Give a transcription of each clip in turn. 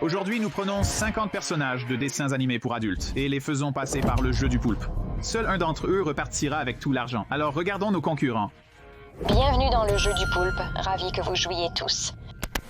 Aujourd'hui, nous prenons 50 personnages de dessins animés pour adultes et les faisons passer par le jeu du poulpe. Seul un d'entre eux repartira avec tout l'argent. Alors regardons nos concurrents. Bienvenue dans le jeu du poulpe. Ravi que vous jouiez tous.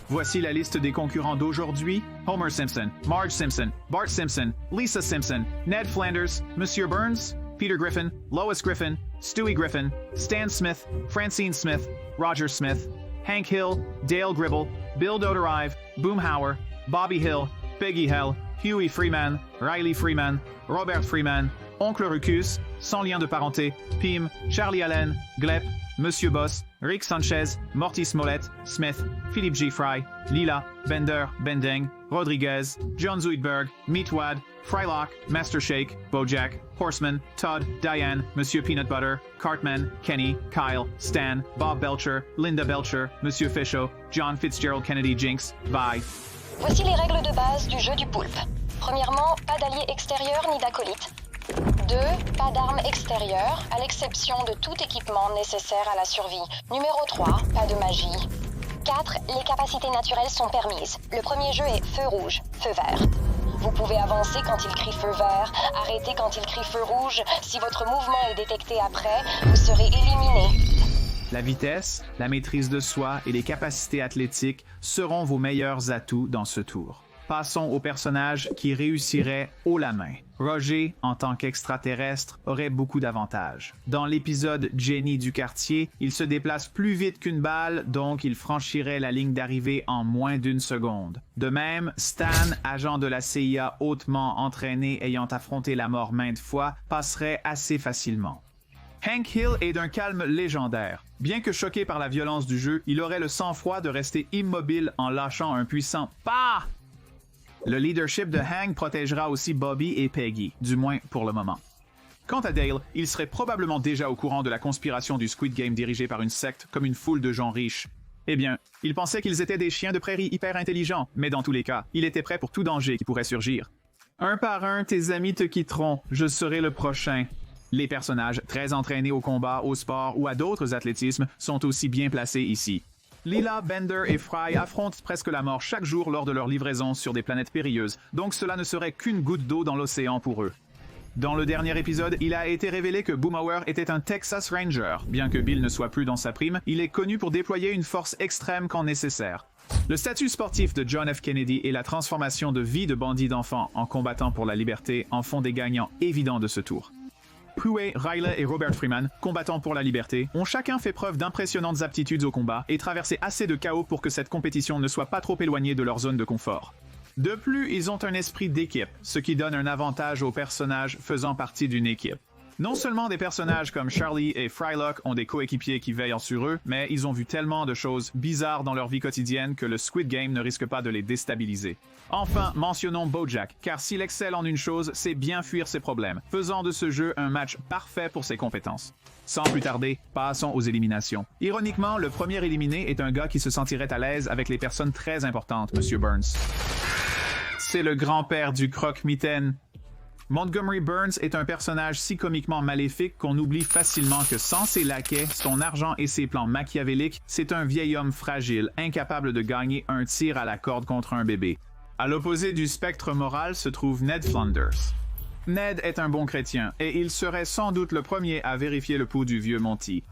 Voici la liste des concurrents d'aujourd'hui. Homer Simpson, Marge Simpson, Bart Simpson, Lisa Simpson, Ned Flanders, Monsieur Burns, Peter Griffin, Lois Griffin, Stewie Griffin, Stan Smith, Francine Smith, Roger Smith, Hank Hill, Dale Gribble, Bill Doderive, Boomhauer, Bobby Hill, Peggy Hill, Huey Freeman, Riley Freeman, Robert Freeman, Oncle Rucus, sans lien de parenté, Pim, Charlie Allen, Glep, Monsieur Boss, Rick Sanchez, Morty Smollett, Smith, Philip G. Fry, Lila, Bender, Bending, Rodriguez, John Zoidberg, Meatwad, Frylock, Master Shake, Bojack, Horseman, Todd, Diane, Monsieur Peanut Butter, Cartman, Kenny, Kyle, Stan, Bob Belcher, Linda Belcher, Monsieur Fischel, John Fitzgerald Kennedy Jinx, Bye. Voici les règles de base du jeu du poulpe. Premièrement, pas d'alliés extérieurs ni d'acolytes. 2. Pas d'armes extérieures, à l'exception de tout équipement nécessaire à la survie. Numéro 3. Pas de magie. 4. Les capacités naturelles sont permises. Le premier jeu est feu rouge, feu vert. Vous pouvez avancer quand il crie feu vert, arrêter quand il crie feu rouge. Si votre mouvement est détecté après, vous serez éliminé. La vitesse, la maîtrise de soi et les capacités athlétiques seront vos meilleurs atouts dans ce tour. Passons au personnage qui réussirait haut la main. Roger, en tant qu'extraterrestre, aurait beaucoup d'avantages. Dans l'épisode Jenny du quartier, il se déplace plus vite qu'une balle, donc il franchirait la ligne d'arrivée en moins d'une seconde. De même, Stan, agent de la CIA hautement entraîné ayant affronté la mort maintes fois, passerait assez facilement. Hank Hill est d'un calme légendaire. Bien que choqué par la violence du jeu, il aurait le sang-froid de rester immobile en lâchant un puissant « PAH !». Le leadership de Hank protégera aussi Bobby et Peggy, du moins pour le moment. Quant à Dale, il serait probablement déjà au courant de la conspiration du Squid Game dirigée par une secte comme une foule de gens riches. Eh bien, il pensait qu'ils étaient des chiens de prairie hyper intelligents, mais dans tous les cas, il était prêt pour tout danger qui pourrait surgir. Un par un, tes amis te quitteront, je serai le prochain. Les personnages, très entraînés au combat, au sport ou à d'autres athlétismes, sont aussi bien placés ici. Lila, Bender et Fry affrontent presque la mort chaque jour lors de leur livraison sur des planètes périlleuses, donc cela ne serait qu'une goutte d'eau dans l'océan pour eux. Dans le dernier épisode, il a été révélé que Boomhauer était un Texas Ranger. Bien que Bill ne soit plus dans sa prime, il est connu pour déployer une force extrême quand nécessaire. Le statut sportif de John F. Kennedy et la transformation de vie de bandits d'enfants en combattant pour la liberté en font des gagnants évidents de ce tour. Huey, Riley et Robert Freeman, combattants pour la liberté, ont chacun fait preuve d'impressionnantes aptitudes au combat et traversé assez de chaos pour que cette compétition ne soit pas trop éloignée de leur zone de confort. De plus, ils ont un esprit d'équipe, ce qui donne un avantage aux personnages faisant partie d'une équipe. Non seulement des personnages comme Charlie et Frylock ont des coéquipiers qui veillent sur eux, mais ils ont vu tellement de choses bizarres dans leur vie quotidienne que le Squid Game ne risque pas de les déstabiliser. Enfin, mentionnons Bojack, car s'il excelle en une chose, c'est bien fuir ses problèmes, faisant de ce jeu un match parfait pour ses compétences. Sans plus tarder, passons aux éliminations. Ironiquement, le premier éliminé est un gars qui se sentirait à l'aise avec les personnes très importantes, Monsieur Burns. C'est le grand-père du croque-mitaine. Montgomery Burns est un personnage si comiquement maléfique qu'on oublie facilement que sans ses laquais, son argent et ses plans machiavéliques, c'est un vieil homme fragile, incapable de gagner un tir à la corde contre un bébé. À l'opposé du spectre moral se trouve Ned Flanders. Ned est un bon chrétien, et il serait sans doute le premier à vérifier le pouls du vieux Monty.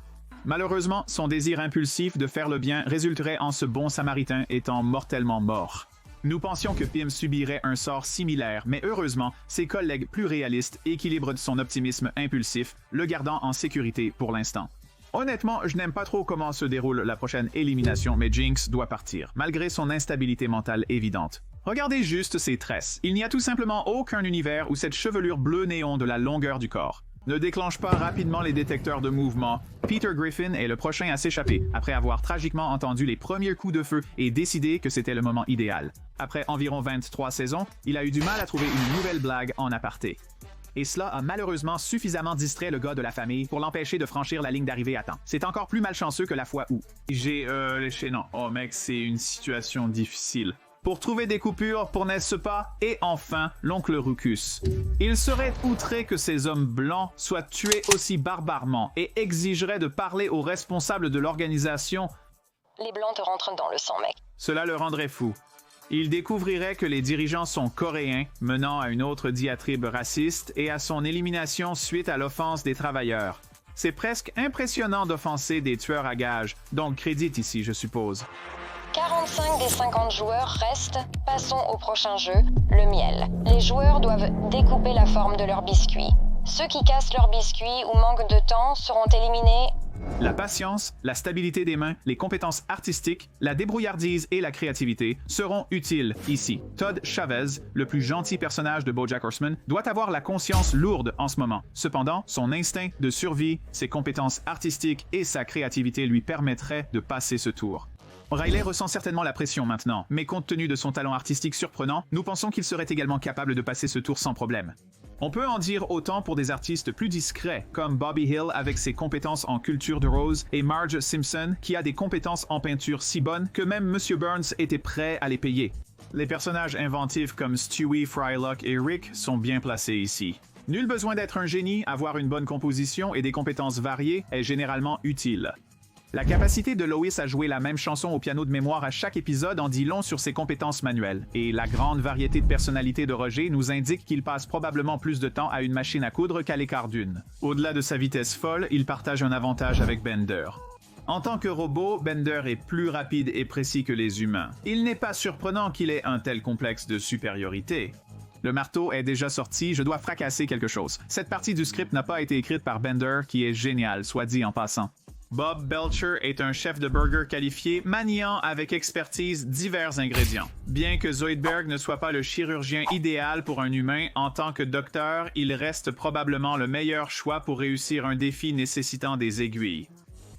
Malheureusement, son désir impulsif de faire le bien résulterait en ce bon samaritain étant mortellement mort. Nous pensions que Pim subirait un sort similaire, mais heureusement, ses collègues plus réalistes équilibrent son optimisme impulsif, le gardant en sécurité pour l'instant. Honnêtement, je n'aime pas trop comment se déroule la prochaine élimination, mais Jinx doit partir, malgré son instabilité mentale évidente. Regardez juste ses tresses. Il n'y a tout simplement aucun univers où cette chevelure bleu néon de la longueur du corps ne déclenche pas rapidement les détecteurs de mouvement. Peter Griffin est le prochain à s'échapper, après avoir tragiquement entendu les premiers coups de feu et décidé que c'était le moment idéal. Après environ 23 saisons, il a eu du mal à trouver une nouvelle blague en aparté. Et cela a malheureusement suffisamment distrait le gars de la famille pour l'empêcher de franchir la ligne d'arrivée à temps. C'est encore plus malchanceux que la fois où... J'ai léché... Non, oh mec, c'est une situation difficile. Pour trouver des coupures pour n'est-ce pas? Et enfin, l'oncle Rucus. Il serait outré que ces hommes blancs soient tués aussi barbarement et exigerait de parler aux responsables de l'organisation. Les blancs te rentrent dans le sang, mec. Cela le rendrait fou. Il découvrirait que les dirigeants sont coréens, menant à une autre diatribe raciste et à son élimination suite à l'offense des travailleurs. C'est presque impressionnant d'offenser des tueurs à gages, donc crédit ici, je suppose. 45 des 50 joueurs restent. Passons au prochain jeu, le miel. Les joueurs doivent découper la forme de leur biscuit. Ceux qui cassent leur biscuit ou manquent de temps seront éliminés. La patience, la stabilité des mains, les compétences artistiques, la débrouillardise et la créativité seront utiles ici. Todd Chavez, le plus gentil personnage de BoJack Horseman, doit avoir la conscience lourde en ce moment. Cependant, son instinct de survie, ses compétences artistiques et sa créativité lui permettraient de passer ce tour. Riley ressent certainement la pression maintenant, mais compte tenu de son talent artistique surprenant, nous pensons qu'il serait également capable de passer ce tour sans problème. On peut en dire autant pour des artistes plus discrets, comme Bobby Hill avec ses compétences en culture de rose et Marge Simpson qui a des compétences en peinture si bonnes que même M. Burns était prêt à les payer. Les personnages inventifs comme Stewie, Frylock et Rick sont bien placés ici. Nul besoin d'être un génie, avoir une bonne composition et des compétences variées est généralement utile. La capacité de Lois à jouer la même chanson au piano de mémoire à chaque épisode en dit long sur ses compétences manuelles, et la grande variété de personnalités de Roger nous indique qu'il passe probablement plus de temps à une machine à coudre qu'à l'écart d'une. Au-delà de sa vitesse folle, il partage un avantage avec Bender. En tant que robot, Bender est plus rapide et précis que les humains. Il n'est pas surprenant qu'il ait un tel complexe de supériorité. Le marteau est déjà sorti, je dois fracasser quelque chose. Cette partie du script n'a pas été écrite par Bender, qui est génial, soit dit en passant. Bob Belcher est un chef de burger qualifié, maniant avec expertise divers ingrédients. Bien que Zoidberg ne soit pas le chirurgien idéal pour un humain, en tant que docteur, il reste probablement le meilleur choix pour réussir un défi nécessitant des aiguilles.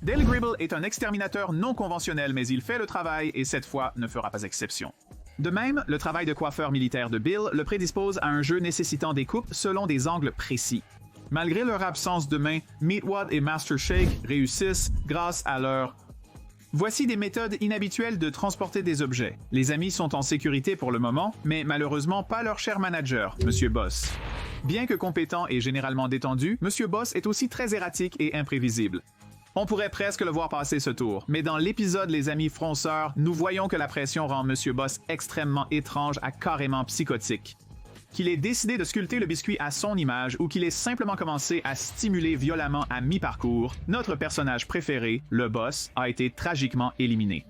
Dale Gribble est un exterminateur non conventionnel, mais il fait le travail et cette fois ne fera pas exception. De même, le travail de coiffeur militaire de Bill le prédispose à un jeu nécessitant des coupes selon des angles précis. Malgré leur absence de main, Meatwad et Master Shake réussissent grâce à leur... Voici des méthodes inhabituelles de transporter des objets. Les amis sont en sécurité pour le moment, mais malheureusement pas leur cher manager, Monsieur Boss. Bien que compétent et généralement détendu, Monsieur Boss est aussi très erratique et imprévisible. On pourrait presque le voir passer ce tour, mais dans l'épisode Les Amis Fronceurs, nous voyons que la pression rend Monsieur Boss extrêmement étrange à carrément psychotique. Qu'il ait décidé de sculpter le biscuit à son image ou qu'il ait simplement commencé à stimuler violemment à mi-parcours, notre personnage préféré, le boss, a été tragiquement éliminé.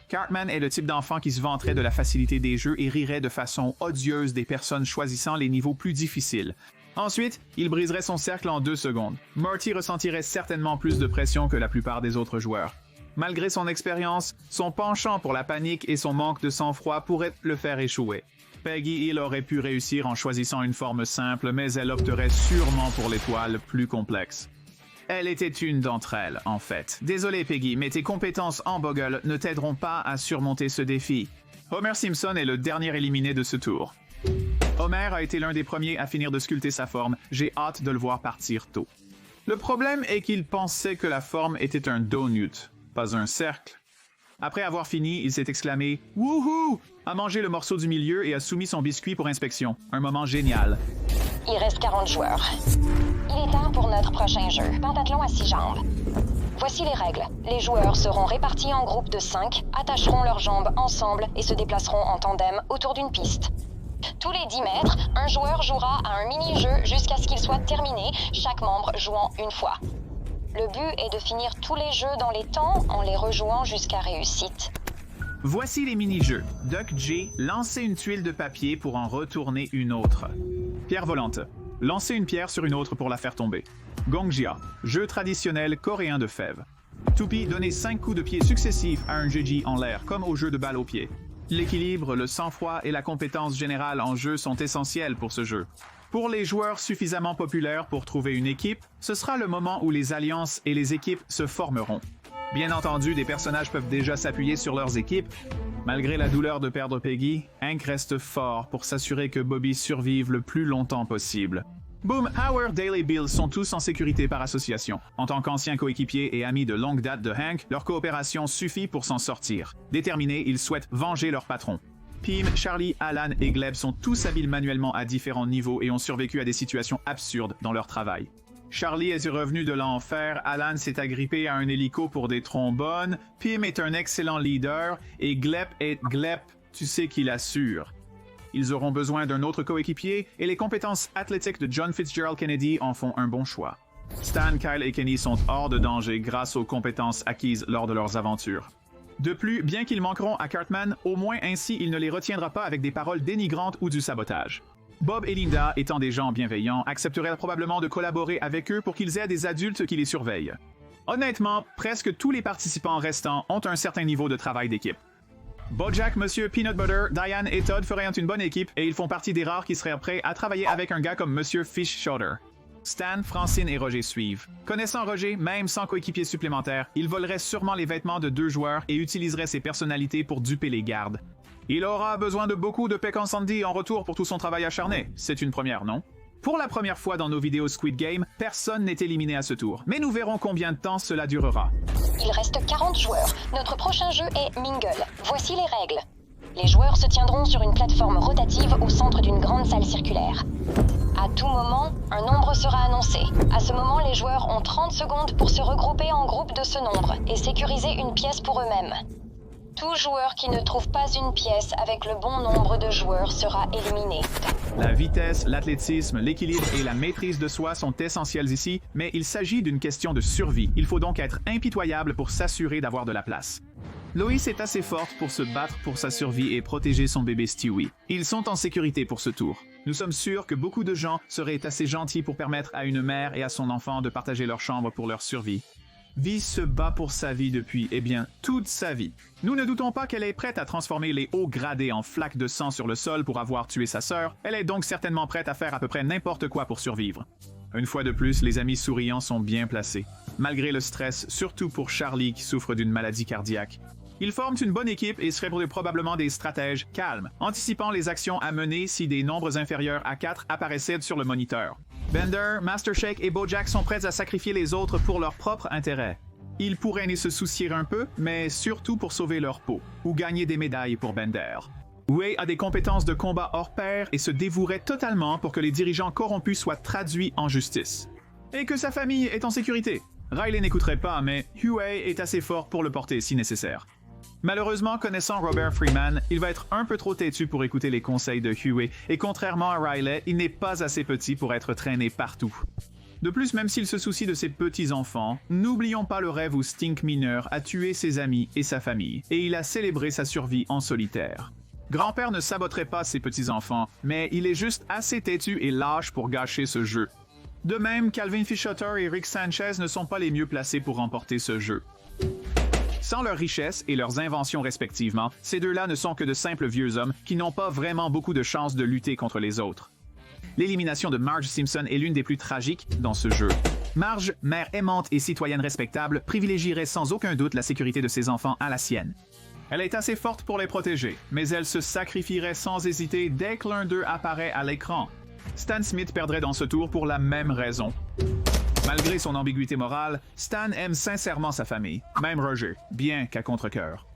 Cartman est le type d'enfant qui se vanterait de la facilité des jeux et rirait de façon odieuse des personnes choisissant les niveaux plus difficiles. Ensuite, il briserait son cercle en 2 secondes. Marty ressentirait certainement plus de pression que la plupart des autres joueurs. Malgré son expérience, son penchant pour la panique et son manque de sang-froid pourraient le faire échouer. Peggy Hill aurait pu réussir en choisissant une forme simple, mais elle opterait sûrement pour l'étoile plus complexe. Elle était une d'entre elles, en fait. Désolé Peggy, mais tes compétences en Boggle ne t'aideront pas à surmonter ce défi. Homer Simpson est le dernier éliminé de ce tour. Homer a été l'un des premiers à finir de sculpter sa forme. J'ai hâte de le voir partir tôt. Le problème est qu'il pensait que la forme était un donut, pas un cercle. Après avoir fini, il s'est exclamé « Wouhou !» a mangé le morceau du milieu et a soumis son biscuit pour inspection. Un moment génial. Il reste 40 joueurs. Il est temps pour notre prochain jeu, pentathlon à 6 jambes. Voici les règles. Les joueurs seront répartis en groupes de 5, attacheront leurs jambes ensemble et se déplaceront en tandem autour d'une piste. Tous les 10 mètres, un joueur jouera à un mini-jeu jusqu'à ce qu'il soit terminé, chaque membre jouant une fois. Le but est de finir tous les jeux dans les temps en les rejouant jusqu'à réussite. Voici les mini-jeux. Duck J, lancer une tuile de papier pour en retourner une autre. Pierre volante. Lancer une pierre sur une autre pour la faire tomber. Gongjia, jeu traditionnel coréen de fèves. Tupi, donner 5 coups de pied successifs à un jeji en l'air, comme au jeu de balle au pied. L'équilibre, le sang-froid et la compétence générale en jeu sont essentiels pour ce jeu. Pour les joueurs suffisamment populaires pour trouver une équipe, ce sera le moment où les alliances et les équipes se formeront. Bien entendu, des personnages peuvent déjà s'appuyer sur leurs équipes. Malgré la douleur de perdre Peggy, Hank reste fort pour s'assurer que Bobby survive le plus longtemps possible. Boom, Howard, Dale et Bill sont tous en sécurité par association. En tant qu'anciens coéquipiers et amis de longue date de Hank, leur coopération suffit pour s'en sortir. Déterminés, ils souhaitent venger leur patron. Pim, Charlie, Alan et Gleb sont tous habiles manuellement à différents niveaux et ont survécu à des situations absurdes dans leur travail. Charlie est revenu de l'enfer, Alan s'est agrippé à un hélico pour des trombones, Pim est un excellent leader et Gleb tu sais qu'il assure. Ils auront besoin d'un autre coéquipier et les compétences athlétiques de John Fitzgerald Kennedy en font un bon choix. Stan, Kyle et Kenny sont hors de danger grâce aux compétences acquises lors de leurs aventures. De plus, bien qu'ils manqueront à Cartman, au moins ainsi il ne les retiendra pas avec des paroles dénigrantes ou du sabotage. Bob et Linda, étant des gens bienveillants, accepteraient probablement de collaborer avec eux pour qu'ils aient des adultes qui les surveillent. Honnêtement, presque tous les participants restants ont un certain niveau de travail d'équipe. Bojack, Monsieur Peanut Butter, Diane et Todd feraient une bonne équipe et ils font partie des rares qui seraient prêts à travailler avec un gars comme Monsieur Fish Shoulder. Stan, Francine et Roger suivent. Connaissant Roger, même sans coéquipier supplémentaire, il volerait sûrement les vêtements de 2 joueurs et utiliserait ses personnalités pour duper les gardes. Il aura besoin de beaucoup de Peck en Sandy en retour pour tout son travail acharné. C'est une première, non? Pour la première fois dans nos vidéos Squid Game, personne n'est éliminé à ce tour, mais nous verrons combien de temps cela durera. Il reste 40 joueurs. Notre prochain jeu est Mingle. Voici les règles. Les joueurs se tiendront sur une plateforme rotative au centre d'une grande salle circulaire. À tout moment, un nombre sera annoncé. À ce moment, les joueurs ont 30 secondes pour se regrouper en groupe de ce nombre et sécuriser une pièce pour eux-mêmes. Tout joueur qui ne trouve pas une pièce avec le bon nombre de joueurs sera éliminé. La vitesse, l'athlétisme, l'équilibre et la maîtrise de soi sont essentiels ici, mais il s'agit d'une question de survie. Il faut donc être impitoyable pour s'assurer d'avoir de la place. Lois est assez forte pour se battre pour sa survie et protéger son bébé Stewie. Ils sont en sécurité pour ce tour. Nous sommes sûrs que beaucoup de gens seraient assez gentils pour permettre à une mère et à son enfant de partager leur chambre pour leur survie. Vi se bat pour sa vie depuis, toute sa vie. Nous ne doutons pas qu'elle est prête à transformer les hauts gradés en flaques de sang sur le sol pour avoir tué sa sœur. Elle est donc certainement prête à faire à peu près n'importe quoi pour survivre. Une fois de plus, les amis souriants sont bien placés. Malgré le stress, surtout pour Charlie qui souffre d'une maladie cardiaque. Ils forment une bonne équipe et seraient probablement des stratèges calmes, anticipant les actions à mener si des nombres inférieurs à 4 apparaissaient sur le moniteur. Bender, Master Shake et Bojack sont prêts à sacrifier les autres pour leur propre intérêt. Ils pourraient ne se soucier un peu, mais surtout pour sauver leur peau, ou gagner des médailles pour Bender. Way a des compétences de combat hors pair et se dévouerait totalement pour que les dirigeants corrompus soient traduits en justice. Et que sa famille est en sécurité. Riley n'écouterait pas, mais Huey est assez fort pour le porter si nécessaire. Malheureusement, connaissant Robert Freeman, il va être un peu trop têtu pour écouter les conseils de Huey, et contrairement à Riley, il n'est pas assez petit pour être traîné partout. De plus, même s'il se soucie de ses petits-enfants, n'oublions pas le rêve où Stink mineur a tué ses amis et sa famille, et il a célébré sa survie en solitaire. Grand-père ne saboterait pas ses petits-enfants, mais il est juste assez têtu et lâche pour gâcher ce jeu. De même, Calvin Fischotter et Rick Sanchez ne sont pas les mieux placés pour remporter ce jeu. Sans leur richesse et leurs inventions respectivement, ces deux-là ne sont que de simples vieux hommes qui n'ont pas vraiment beaucoup de chances de lutter contre les autres. L'élimination de Marge Simpson est l'une des plus tragiques dans ce jeu. Marge, mère aimante et citoyenne respectable, privilégierait sans aucun doute la sécurité de ses enfants à la sienne. Elle est assez forte pour les protéger, mais elle se sacrifierait sans hésiter dès que l'un d'eux apparaît à l'écran. Stan Smith perdrait dans ce tour pour la même raison. Malgré son ambiguïté morale, Stan aime sincèrement sa famille, même Roger, bien qu'à contre-cœur.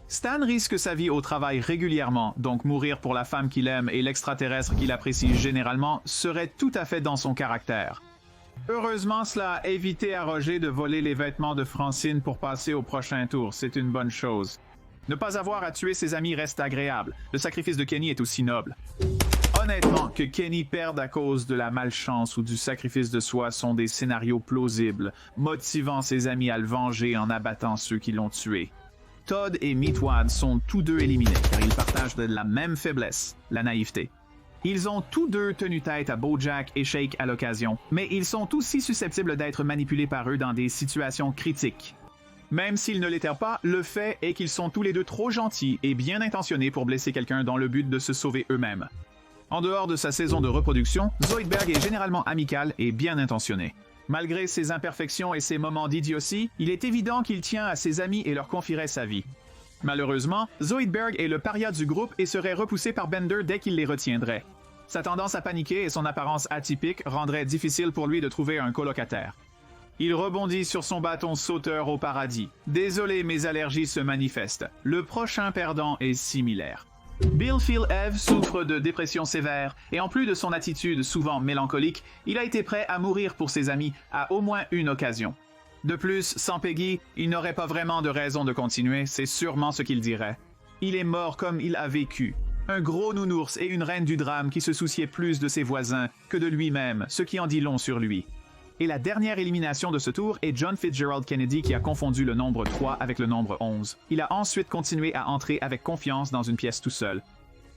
Stan risque sa vie au travail régulièrement, donc mourir pour la femme qu'il aime et l'extraterrestre qu'il apprécie généralement serait tout à fait dans son caractère. Heureusement, cela a évité à Roger de voler les vêtements de Francine pour passer au prochain tour, c'est une bonne chose. Ne pas avoir à tuer ses amis reste agréable, le sacrifice de Kenny est aussi noble. Honnêtement, que Kenny perde à cause de la malchance ou du sacrifice de soi sont des scénarios plausibles, motivant ses amis à le venger en abattant ceux qui l'ont tué. Todd et Meatwad sont tous deux éliminés car ils partagent de la même faiblesse, la naïveté. Ils ont tous deux tenu tête à Bojack et Shake à l'occasion, mais ils sont aussi susceptibles d'être manipulés par eux dans des situations critiques. Même s'ils ne l'étaient pas, le fait est qu'ils sont tous les deux trop gentils et bien intentionnés pour blesser quelqu'un dans le but de se sauver eux-mêmes. En dehors de sa saison de reproduction, Zoidberg est généralement amical et bien intentionné. Malgré ses imperfections et ses moments d'idiotie, il est évident qu'il tient à ses amis et leur confierait sa vie. Malheureusement, Zoidberg est le paria du groupe et serait repoussé par Bender dès qu'il les retiendrait. Sa tendance à paniquer et son apparence atypique rendraient difficile pour lui de trouver un colocataire. Il rebondit sur son bâton sauteur au paradis. Désolé, mes allergies se manifestent. Le prochain perdant est similaire. Bill Phil Eve souffre de dépression sévère et en plus de son attitude souvent mélancolique, il a été prêt à mourir pour ses amis à au moins une occasion. De plus, sans Peggy, il n'aurait pas vraiment de raison de continuer, c'est sûrement ce qu'il dirait. Il est mort comme il a vécu. Un gros nounours et une reine du drame qui se souciait plus de ses voisins que de lui-même, ce qui en dit long sur lui. Et la dernière élimination de ce tour est John Fitzgerald Kennedy qui a confondu le nombre 3 avec le nombre 11. Il a ensuite continué à entrer avec confiance dans une pièce tout seul.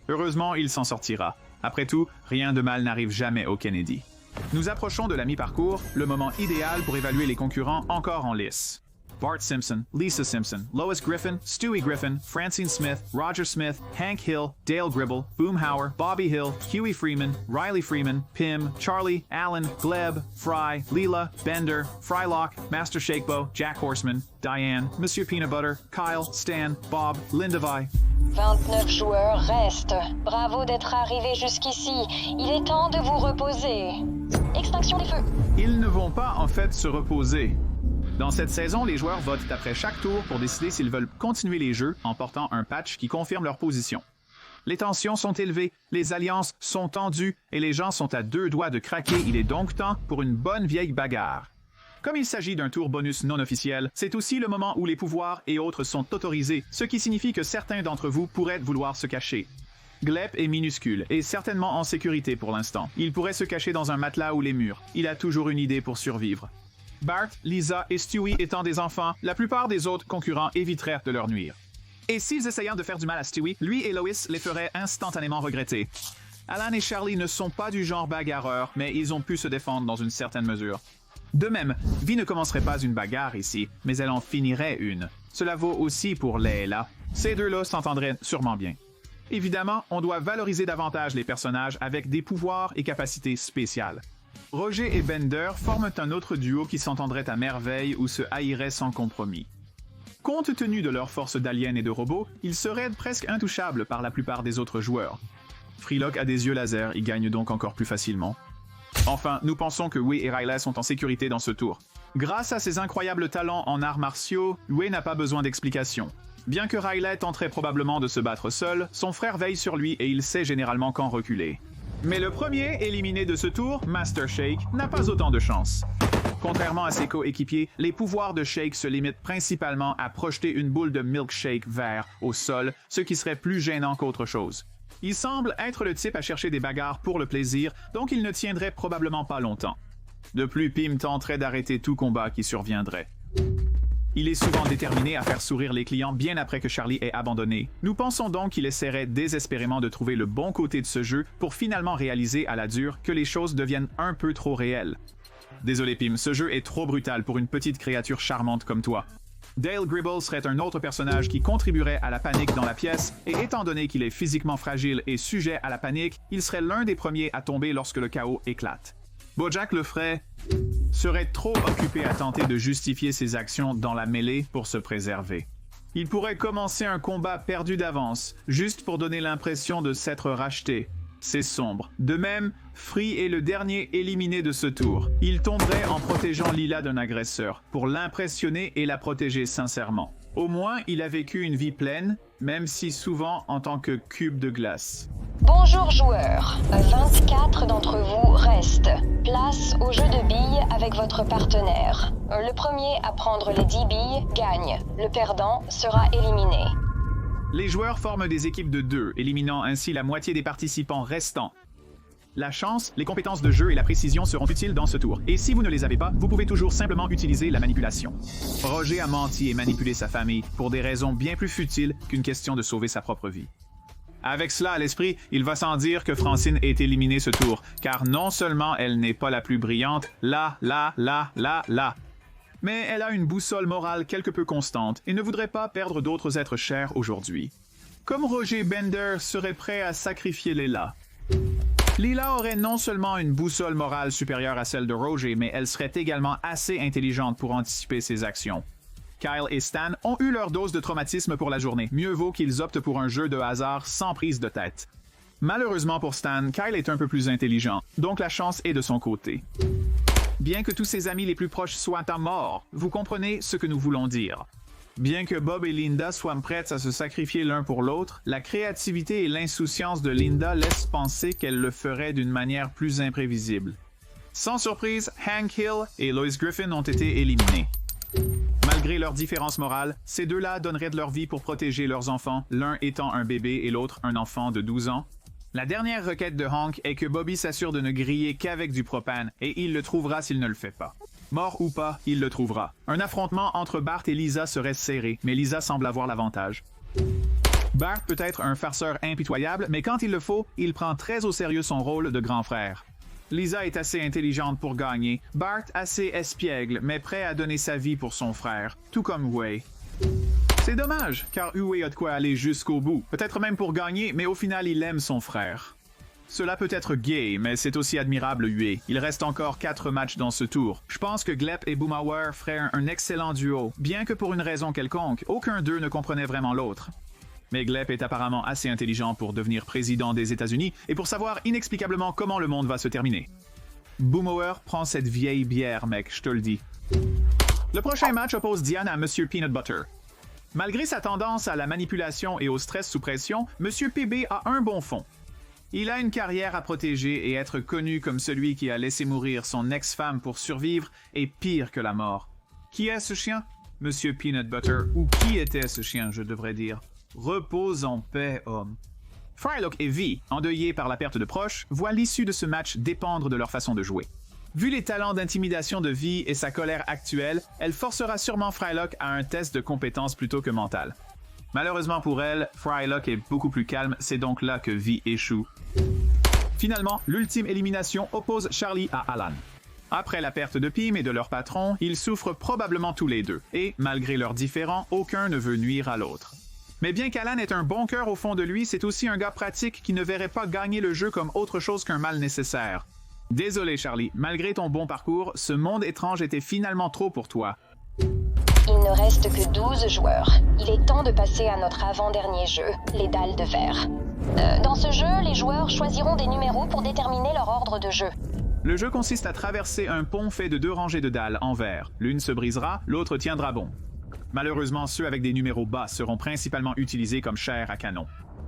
Heureusement, il s'en sortira. Après tout, rien de mal n'arrive jamais au Kennedy. Nous approchons de la mi-parcours, le moment idéal pour évaluer les concurrents encore en lice. Bart Simpson, Lisa Simpson, Lois Griffin, Stewie Griffin, Francine Smith, Roger Smith, Hank Hill, Dale Gribble, Boomhauer, Bobby Hill, Huey Freeman, Riley Freeman, Pim, Charlie, Alan, Gleb, Fry, Leela, Bender, Frylock, Master Shakebo, Jack Horseman, Diane, Monsieur Peanut Butter, Kyle, Stan, Bob, Linda Vi. 29 joueurs restent. Bravo d'être arrivés jusqu'ici. Il est temps de vous reposer. Extinction des feux. Ils ne vont pas en fait se reposer. Dans cette saison, les joueurs votent après chaque tour pour décider s'ils veulent continuer les jeux en portant un patch qui confirme leur position. Les tensions sont élevées, les alliances sont tendues et les gens sont à 2 doigts de craquer. Il est donc temps pour une bonne vieille bagarre. Comme il s'agit d'un tour bonus non officiel, c'est aussi le moment où les pouvoirs et autres sont autorisés, ce qui signifie que certains d'entre vous pourraient vouloir se cacher. Gleb est minuscule et certainement en sécurité pour l'instant. Il pourrait se cacher dans un matelas ou les murs. Il a toujours une idée pour survivre. Bart, Lisa et Stewie étant des enfants, la plupart des autres concurrents éviteraient de leur nuire. Et s'ils essayaient de faire du mal à Stewie, lui et Lois les feraient instantanément regretter. Alan et Charlie ne sont pas du genre bagarreurs, mais ils ont pu se défendre dans une certaine mesure. De même, Vi ne commencerait pas une bagarre ici, mais elle en finirait une. Cela vaut aussi pour Leila. Ces deux-là s'entendraient sûrement bien. Évidemment, on doit valoriser davantage les personnages avec des pouvoirs et capacités spéciales. Roger et Bender forment un autre duo qui s'entendrait à merveille ou se haïrait sans compromis. Compte tenu de leur force d'aliens et de robots, ils seraient presque intouchables par la plupart des autres joueurs. Freelock a des yeux laser, il gagne donc encore plus facilement. Enfin, nous pensons que Wei et Riley sont en sécurité dans ce tour. Grâce à ses incroyables talents en arts martiaux, Wei n'a pas besoin d'explication. Bien que Riley tenterait probablement de se battre seul, son frère veille sur lui et il sait généralement quand reculer. Mais le premier éliminé de ce tour, Master Shake, n'a pas autant de chance. Contrairement à ses coéquipiers, les pouvoirs de Shake se limitent principalement à projeter une boule de milkshake vert au sol, ce qui serait plus gênant qu'autre chose. Il semble être le type à chercher des bagarres pour le plaisir, donc il ne tiendrait probablement pas longtemps. De plus, Pim tenterait d'arrêter tout combat qui surviendrait. Il est souvent déterminé à faire sourire les clients bien après que Charlie ait abandonné. Nous pensons donc qu'il essaierait désespérément de trouver le bon côté de ce jeu pour finalement réaliser à la dure que les choses deviennent un peu trop réelles. Désolé Pim, ce jeu est trop brutal pour une petite créature charmante comme toi. Dale Gribble serait un autre personnage qui contribuerait à la panique dans la pièce, et étant donné qu'il est physiquement fragile et sujet à la panique, il serait l'un des premiers à tomber lorsque le chaos éclate. Bojack le ferait serait trop occupé à tenter de justifier ses actions dans la mêlée pour se préserver. Il pourrait commencer un combat perdu d'avance, juste pour donner l'impression de s'être racheté. C'est sombre. De même, Free est le dernier éliminé de ce tour. Il tomberait en protégeant Lila d'un agresseur, pour l'impressionner et la protéger sincèrement. Au moins, il a vécu une vie pleine, même si souvent en tant que cube de glace. Bonjour joueurs, 24 d'entre vous restent. Place au jeu de billes avec votre partenaire. Le premier à prendre les 10 billes gagne. Le perdant sera éliminé. Les joueurs forment des équipes de 2, éliminant ainsi la moitié des participants restants. La chance, les compétences de jeu et la précision seront utiles dans ce tour. Et si vous ne les avez pas, vous pouvez toujours simplement utiliser la manipulation. Roger a menti et manipulé sa famille pour des raisons bien plus futiles qu'une question de sauver sa propre vie. Avec cela à l'esprit, il va sans dire que Francine est éliminée ce tour, car non seulement elle n'est pas la plus brillante, mais elle a une boussole morale quelque peu constante et ne voudrait pas perdre d'autres êtres chers aujourd'hui. Comme Roger Bender serait prêt à sacrifier Leila. Lila aurait non seulement une boussole morale supérieure à celle de Roger, mais elle serait également assez intelligente pour anticiper ses actions. Kyle et Stan ont eu leur dose de traumatisme pour la journée. Mieux vaut qu'ils optent pour un jeu de hasard sans prise de tête. Malheureusement pour Stan, Kyle est un peu plus intelligent, donc la chance est de son côté. Bien que tous ses amis les plus proches soient à mort, vous comprenez ce que nous voulons dire. Bien que Bob et Linda soient prêts à se sacrifier l'un pour l'autre, la créativité et l'insouciance de Linda laissent penser qu'elle le ferait d'une manière plus imprévisible. Sans surprise, Hank Hill et Lois Griffin ont été éliminés. Malgré leurs différences morales, ces deux-là donneraient de leur vie pour protéger leurs enfants, l'un étant un bébé et l'autre un enfant de 12 ans. La dernière requête de Hank est que Bobby s'assure de ne griller qu'avec du propane, et il le trouvera s'il ne le fait pas. Mort ou pas, il le trouvera. Un affrontement entre Bart et Lisa serait serré, mais Lisa semble avoir l'avantage. Bart peut être un farceur impitoyable, mais quand il le faut, il prend très au sérieux son rôle de grand frère. Lisa est assez intelligente pour gagner, Bart assez espiègle, mais prêt à donner sa vie pour son frère, tout comme Huey. C'est dommage, car Huey a de quoi aller jusqu'au bout, peut-être même pour gagner, mais au final il aime son frère. Cela peut être gay, mais c'est aussi admirable Huey. Il reste encore 4 matchs dans ce tour. Je pense que Glep et Boomhauer feraient un excellent duo, bien que pour une raison quelconque, aucun d'eux ne comprenait vraiment l'autre. Mais Glep est apparemment assez intelligent pour devenir président des États-Unis et pour savoir inexplicablement comment le monde va se terminer. Boomhauer prend cette vieille bière, mec, je te le dis. Le prochain match oppose Diane à Monsieur Peanut Butter. Malgré sa tendance à la manipulation et au stress sous pression, Monsieur PB a un bon fond. Il a une carrière à protéger et être connu comme celui qui a laissé mourir son ex-femme pour survivre est pire que la mort. Qui est ce chien? Monsieur Peanut Butter. Ou qui était ce chien, je devrais dire. Repose en paix, homme. Frylock et V, endeuillés par la perte de proches, voient l'issue de ce match dépendre de leur façon de jouer. Vu les talents d'intimidation de V et sa colère actuelle, elle forcera sûrement Frylock à un test de compétence plutôt que mentale. Malheureusement pour elle, Frylock est beaucoup plus calme, c'est donc là que V échoue. Finalement, l'ultime élimination oppose Charlie à Alan. Après la perte de Pim et de leur patron, ils souffrent probablement tous les deux, et, malgré leurs différends, aucun ne veut nuire à l'autre. Mais bien qu'Alan ait un bon cœur au fond de lui, c'est aussi un gars pratique qui ne verrait pas gagner le jeu comme autre chose qu'un mal nécessaire. Désolé Charlie, malgré ton bon parcours, ce monde étrange était finalement trop pour toi. Il ne reste que 12 joueurs. Il est temps de passer à notre avant-dernier jeu, les dalles de verre. Dans ce jeu, les joueurs choisiront des numéros pour déterminer leur ordre de jeu. Le jeu consiste à traverser un pont fait de 2 rangées de dalles en verre. L'une se brisera, l'autre tiendra bon. Malheureusement, ceux avec des numéros bas seront principalement utilisés comme chair à canon.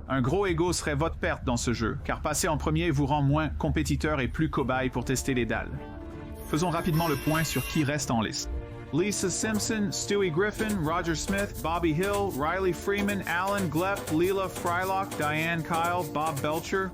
Un gros ego serait votre perte dans ce jeu, car passer en premier vous rend moins compétiteur et plus cobaye pour tester les dalles. Faisons rapidement le point sur qui reste en liste. Lisa Simpson, Stewie Griffin, Roger Smith, Bobby Hill, Riley Freeman, Alan Glep, Leela Frylock, Diane Kyle, Bob Belcher.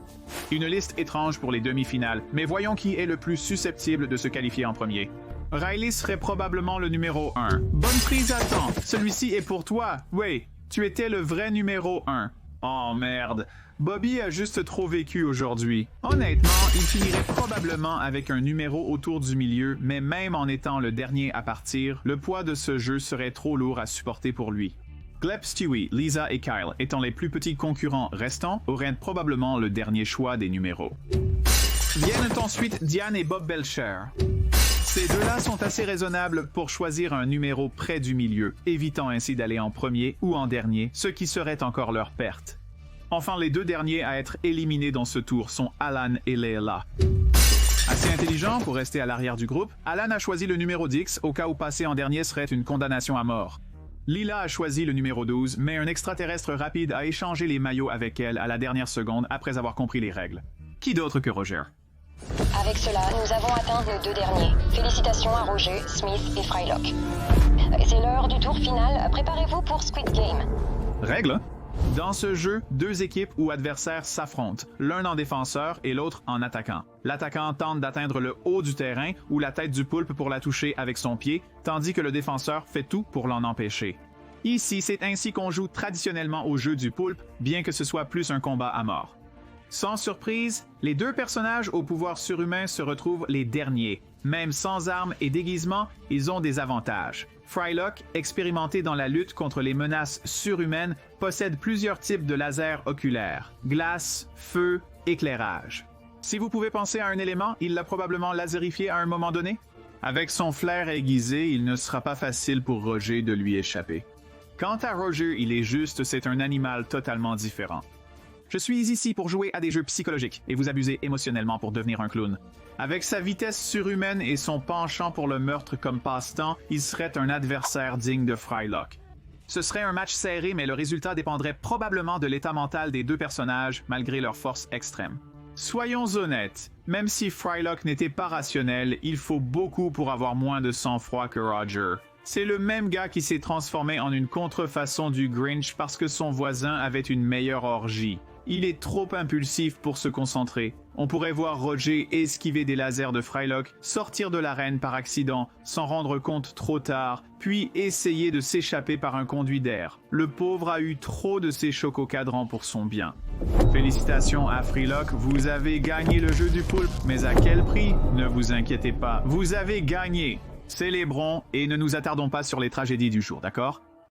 Une liste étrange pour les demi-finales, mais voyons qui est le plus susceptible de se qualifier en premier. Riley serait probablement le numéro 1. Bonne prise à temps, celui-ci est pour toi. Oui, tu étais le vrai numéro 1. Oh merde, Bobby a juste trop vécu aujourd'hui. Honnêtement, il finirait probablement avec un numéro autour du milieu, mais même en étant le dernier à partir, le poids de ce jeu serait trop lourd à supporter pour lui. Glep, Stewie, Lisa et Kyle, étant les plus petits concurrents restants, auraient probablement le dernier choix des numéros. Viennent ensuite Diane et Bob Belcher. Ces deux-là sont assez raisonnables pour choisir un numéro près du milieu, évitant ainsi d'aller en premier ou en dernier, ce qui serait encore leur perte. Enfin, les deux derniers à être éliminés dans ce tour sont Alan et Leela. Assez intelligent pour rester à l'arrière du groupe, Alan a choisi le numéro 10 au cas où passer en dernier serait une condamnation à mort. Leela a choisi le numéro 12, mais un extraterrestre rapide a échangé les maillots avec elle à la dernière seconde après avoir compris les règles. Qui d'autre que Roger? Avec cela, nous avons atteint nos 2 derniers. Félicitations à Roger, Smith et Frylock. C'est l'heure du tour final. Préparez-vous pour Squid Game. Règle? Dans ce jeu, 2 équipes ou adversaires s'affrontent, l'un en défenseur et l'autre en attaquant. L'attaquant tente d'atteindre le haut du terrain ou la tête du poulpe pour la toucher avec son pied, tandis que le défenseur fait tout pour l'en empêcher. Ici, c'est ainsi qu'on joue traditionnellement au jeu du poulpe, bien que ce soit plus un combat à mort. Sans surprise, les 2 personnages au pouvoir surhumain se retrouvent les derniers. Même sans armes et déguisements, ils ont des avantages. Frylock, expérimenté dans la lutte contre les menaces surhumaines, possède plusieurs types de lasers oculaires: glace, feu, éclairage. Si vous pouvez penser à un élément, il l'a probablement laserifié à un moment donné. Avec son flair aiguisé, il ne sera pas facile pour Roger de lui échapper. Quant à Roger, il est juste, c'est un animal totalement différent. Je suis ici pour jouer à des jeux psychologiques et vous abuser émotionnellement pour devenir un clown. Avec sa vitesse surhumaine et son penchant pour le meurtre comme passe-temps, il serait un adversaire digne de Frylock. Ce serait un match serré, mais le résultat dépendrait probablement de l'état mental des 2 personnages, malgré leur force extrême. Soyons honnêtes, même si Frylock n'était pas rationnel, il faut beaucoup pour avoir moins de sang-froid que Roger. C'est le même gars qui s'est transformé en une contrefaçon du Grinch parce que son voisin avait une meilleure orgie. Il est trop impulsif pour se concentrer. On pourrait voir Roger esquiver des lasers de Frylock, sortir de l'arène par accident, s'en rendre compte trop tard, puis essayer de s'échapper par un conduit d'air. Le pauvre a eu trop de ces chocs au cadran pour son bien. Félicitations à Frylock, vous avez gagné le jeu du poulpe, mais à quel prix? Ne vous inquiétez pas, vous avez gagné. Célébrons et ne nous attardons pas sur les tragédies du jour, d'accord?